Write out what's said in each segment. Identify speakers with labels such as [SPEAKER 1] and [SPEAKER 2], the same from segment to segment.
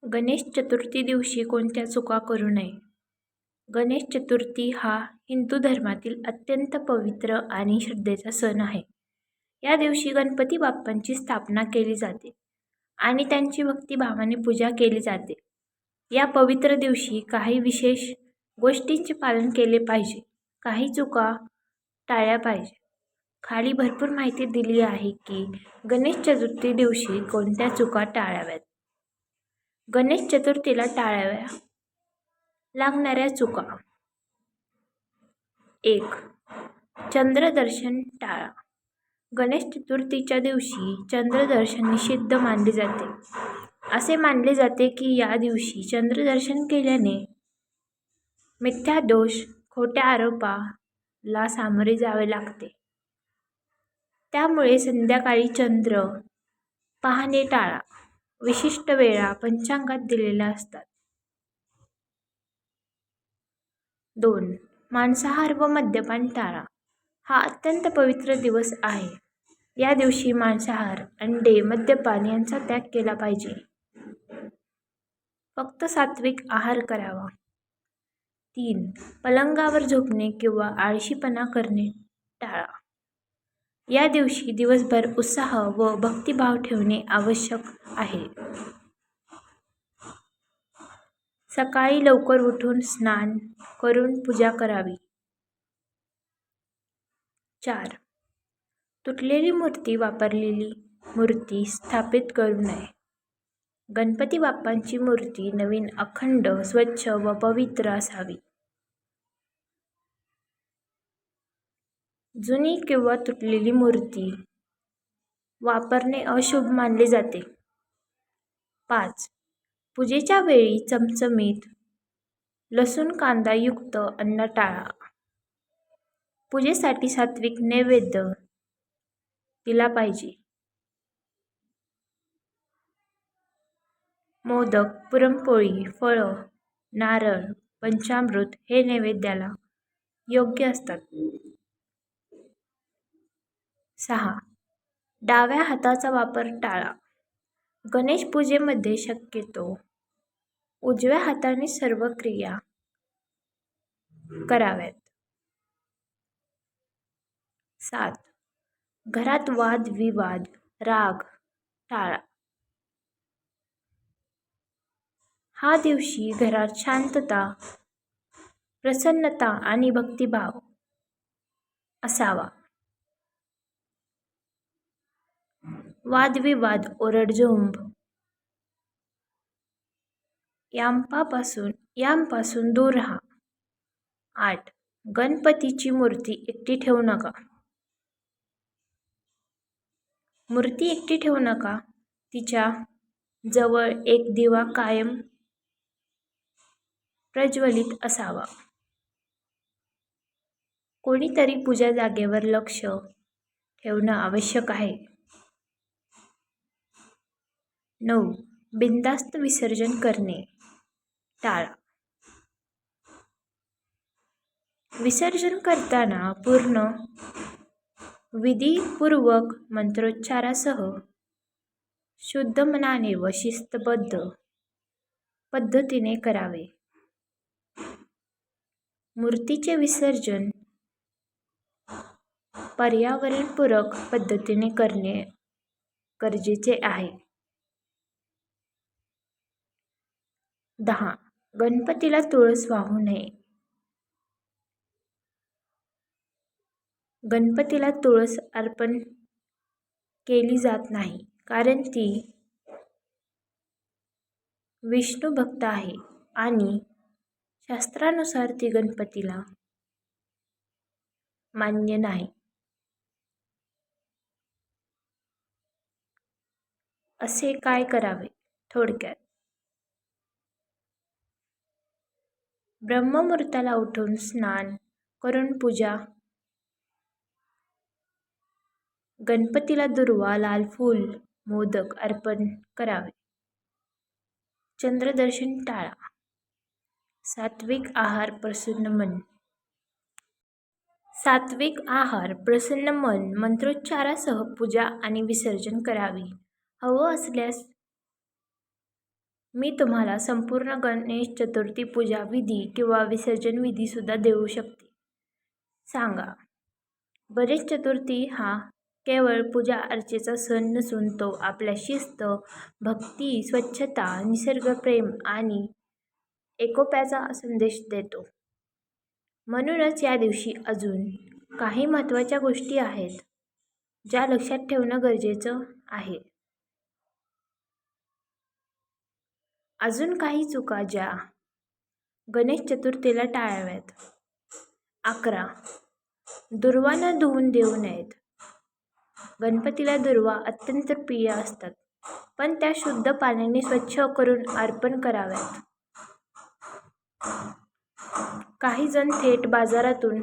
[SPEAKER 1] गणेश चतुर्थी दिवशी कोणत्या चुका करू नये. गणेश चतुर्थी हा हिंदू धर्मातील अत्यंत पवित्र आणि श्रद्धेचा सण आहे. या दिवशी गणपती बाप्पांची स्थापना केली जाते आणि त्यांची भक्तिभावाने पूजा केली जाते. या पवित्र दिवशी काही विशेष गोष्टींचे पालन केले पाहिजे. काही चुका टाळल्या पाहिजे. खाली भरपूर माहिती दिली आहे की गणेश चतुर्थी दिवशी कोणत्या चुका टाळाव्यात. गणेश चतुर्थीला टाळाव्या लागणाऱ्या चुका. 1. चंद्रदर्शन टाळा. गणेश चतुर्थीच्या दिवशी चंद्रदर्शन निषिद्ध मानले जाते. असे मानले जाते की या दिवशी चंद्रदर्शन केल्याने मिथ्यादोष, खोट्या आरोपाला सामोरे जावे लागते. त्यामुळे संध्याकाळी चंद्र पाहणे टाळा. विशिष्ट वेळा पंचांगात दिलेल्या असतात. 2. मांसाहार व मद्यपान टाळा. हा अत्यंत पवित्र दिवस आहे. या दिवशी मांसाहार, अंडे, मद्यपान यांचा त्याग केला पाहिजे. फक्त सात्विक आहार करावा. 3. पलंगावर झोपणे किंवा आळशीपणा करणे टाळा. या दिवशी दिवसभर उत्साह व भक्तिभाव ठेवणे आवश्यक आहे. सकाळी लवकर उठून स्नान करून पूजा करावी. 4. तुटलेली मूर्ती, वापरलेली मूर्ती स्थापित करू नये. गणपती बाप्पांची मूर्ती नवीन, अखंड, स्वच्छ व पवित्र असावी. जुनी किंवा तुटलेली मूर्ती वापरणे अशुभ मानले जाते. 5. पूजेच्या वेळी चमचमीत, लसूण कांदा युक्त अन्न टाळा. पूजेसाठी सात्विक नैवेद्य दिला पाहिजे. मोदक, पुरणपोळी, फळं, नारळ, पंचामृत हे नैवेद्याला योग्य असतात. 6. डाव्या हाताचा वापर टाळा. गणेश पूजेमध्ये शक्यतो उजव्या हाताने सर्व क्रिया कराव्यात. 7. घरात वाद विवाद, राग टाळा. हा दिवशी घरात शांतता, प्रसन्नता आणि भक्तिभाव असावा. वादविवाद, ओरडझोंब यांपासून दूर राहा. 8. गणपतीची मूर्ती एकटी ठेवू नका. मूर्ती एकटी ठेवू नका. तिच्या जवळ एक दिवा कायम प्रज्वलित असावा. कोणीतरी पूजा जागेवर लक्ष ठेवणं आवश्यक आहे. 9. बिनधास्त विसर्जन करणे टाळा. विसर्जन करताना पूर्ण विधीपूर्वक मंत्रोच्चारासह शुद्ध मनाने व शिस्तबद्ध पद्धतीने करावे. मूर्तीचे विसर्जन पर्यावरणपूरक पद्धतीने करणे गरजेचे आहे. 10. गणपतीला तुळस वाहू नये. गणपतीला तुळस अर्पण केली जात नाही, कारण ती विष्णू भक्त आहे आणि शास्त्रानुसार ती गणपतीला मान्य नाही. असे काय करावे? थोडक्यात, ब्रह्ममुहूर्ताला उठून स्नान करून पूजा, गणपतीला दुर्वा, लाल फूल, मोदक अर्पण करावे. चंद्रदर्शन टाळा. सात्विक आहार, प्रसन्न मन, मंत्रोच्चारासह पूजा आणि विसर्जन करावे. हवं असल्यास मी तुम्हाला संपूर्ण गणेश चतुर्थी पूजा विधी किंवा विसर्जन विधीसुद्धा देऊ शकते. सांगा. गणेश चतुर्थी हा केवळ पूजा अर्चेचा सण नसून तो आपल्या शिस्त, भक्ती, स्वच्छता, निसर्गप्रेम आणि एकोप्याचा संदेश देतो. म्हणूनच या दिवशी अजून काही महत्त्वाच्या गोष्टी आहेत ज्या लक्षात ठेवणं गरजेचं आहे. अजून काही चुका ज्या गणेश चतुर्थीला टाळाव्यात. 11. दुर्वा न धुवून देऊ नयेत. गणपतीला दुर्वा अत्यंत प्रिय असतात, पण त्या शुद्ध पाण्याने स्वच्छ करून अर्पण कराव्यात. काही जण थेट बाजारातून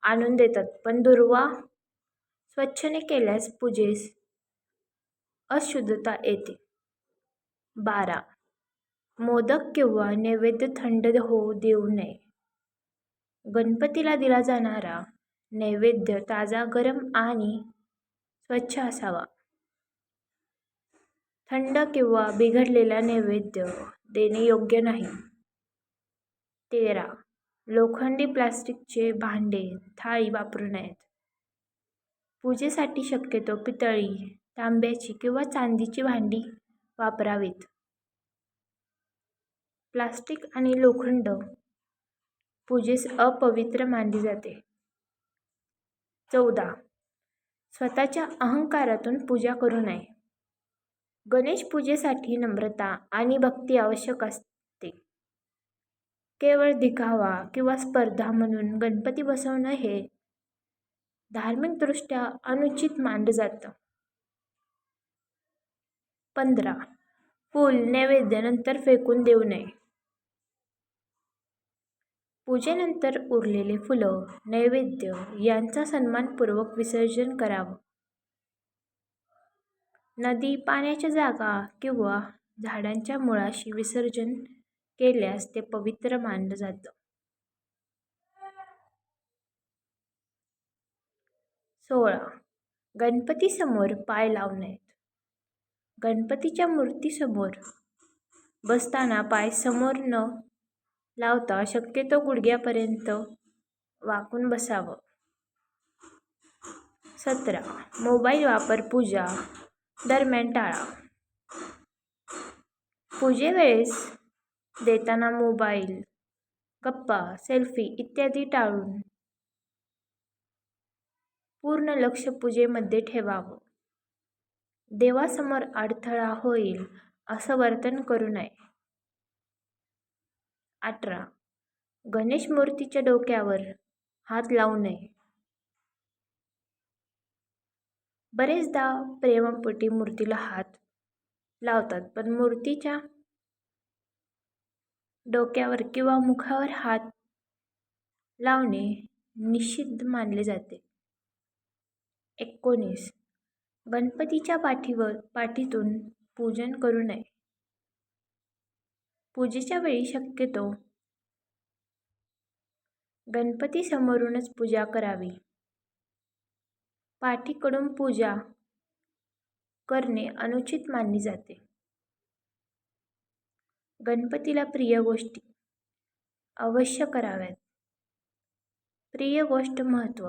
[SPEAKER 1] आणून देतात, पण दुर्वा स्वच्छने केल्यास पूजेस अशुद्धता येते. 12. मोदक किंवा नैवेद्य थंड होऊ देऊ नये. गणपतीला दिला जाणारा नैवेद्य ताजा, गरम आणि स्वच्छ असावा. थंड किंवा बिघडलेला नैवेद्य देणे योग्य नाही. 13. लोखंडी, प्लास्टिकचे भांडे, थाळी वापरू नयेत. पूजेसाठी शक्यतो पितळी, तांब्याची किंवा चांदीची भांडी वापरावीत. प्लास्टिक आणि लोखंड पूजेस अपवित्र मानली जाते. 14. स्वतःच्या अहंकारातून पूजा करू नये. गणेश पूजेसाठी नम्रता आणि भक्ती आवश्यक असते. केवळ दिखावा किंवा स्पर्धा म्हणून गणपती बसवणं हे धार्मिकदृष्ट्या अनुचित मानलं जातं. 15. फूल नैवेद्य नंतर फेकून देऊ नये. पूजेनंतर उरलेले फुलं, नैवेद्य यांचा सन्मानपूर्वक विसर्जन करावं. नदी, पाण्याच्या जागा किंवा झाडांच्या मुळाशी विसर्जन केल्यास ते पवित्र मानलं जातं. 16. गणपतीसमोर पाय लावू नयेत. गणपतीच्या मूर्तीसमोर बसताना पाय समोर न लावता शक्यतो गुडघ्यापर्यंत वाकून बसावं. 17. मोबाईल वापर पूजा दरम्यान टाळा. पूजेवेळेस देताना मोबाईल, गप्पा, सेल्फी इत्यादी टाळून पूर्ण लक्ष पूजेमध्ये ठेवावं. देवासमोर अडथळा होईल असं वर्तन करू नये. 18. गणेश मूर्तीच्या डोक्यावर हात लावू नये. बरेचदा प्रेमापोटी मूर्तीला हात लावतात, पण मूर्तीच्या डोक्यावर किंवा मुखावर हात लावणे निषिद्ध मानले जाते. 19. गणपतीच्या पाठीतून पूजन करू नये. पूजेच्या वेळी शक्यतो गणपतीसमोरूनच पूजा करावी. पाठीकडून पूजा करणे अनुचित मानले जाते. गणपतीला प्रिय गोष्टी अवश्य कराव्यात. प्रिय गोष्ट महत्त्व.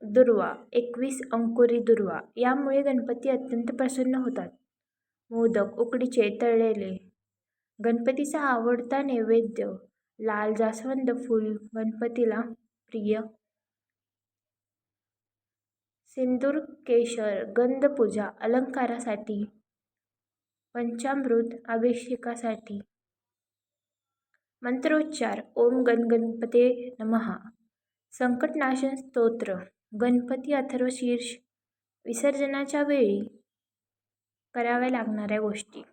[SPEAKER 1] दुर्वा 21 अंकुरी दुर्वा, यामुळे गणपती अत्यंत प्रसन्न होतात. मोदक उकडीचे तळलेले. गणपतीचा आवडता नैवेद्य लाल जास्वंद फूल गणपतीला प्रिय. सिंदूर, केशर, गंध पूजा अलंकारासाठी. पंचामृत अभिषेकासाठी. मंत्रोच्चार ओम गणपते नमः. संकटनाशन स्तोत्र. गणपती अथर्वशीर्ष. विसर्जनाच्या वेळी कराव्या लागणाऱ्या गोष्टी.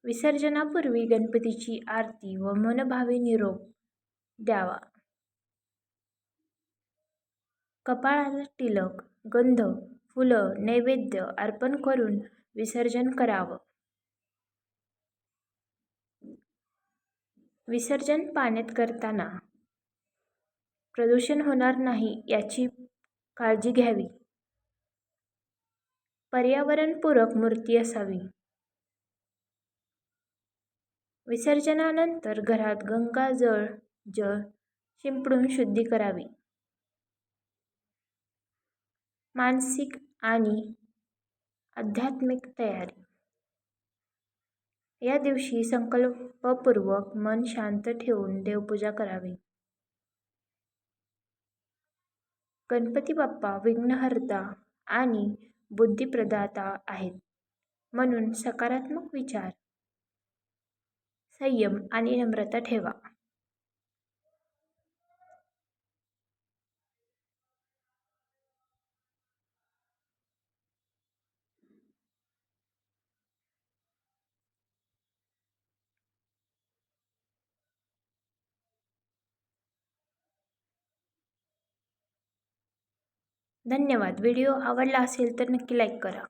[SPEAKER 1] विसर्जनापूर्वी गणपतीची आरती व मनभावे निरोप द्यावा. कपाळाला टिलक, गंध, फुलं, नैवेद्य अर्पण करून विसर्जन करावं. विसर्जन पाण्यात करताना प्रदूषण होणार नाही याची काळजी घ्यावी. पर्यावरणपूरक मूर्ती असावी. विसर्जनानंतर घरात गंगाजळ जळ शिंपडून शुद्धी करावी. मानसिक आणि आध्यात्मिक तयारी. या दिवशी संकल्पपूर्वक मन शांत ठेवून देवपूजा करावी. गणपती बाप्पा विघ्नहर्ता आणि बुद्धिप्रदाता आहेत, म्हणून सकारात्मक विचार, संयम आणि नम्रता ठेवा. धन्यवाद. व्हिडिओ आवडला असेल तर नक्की लाईक करा.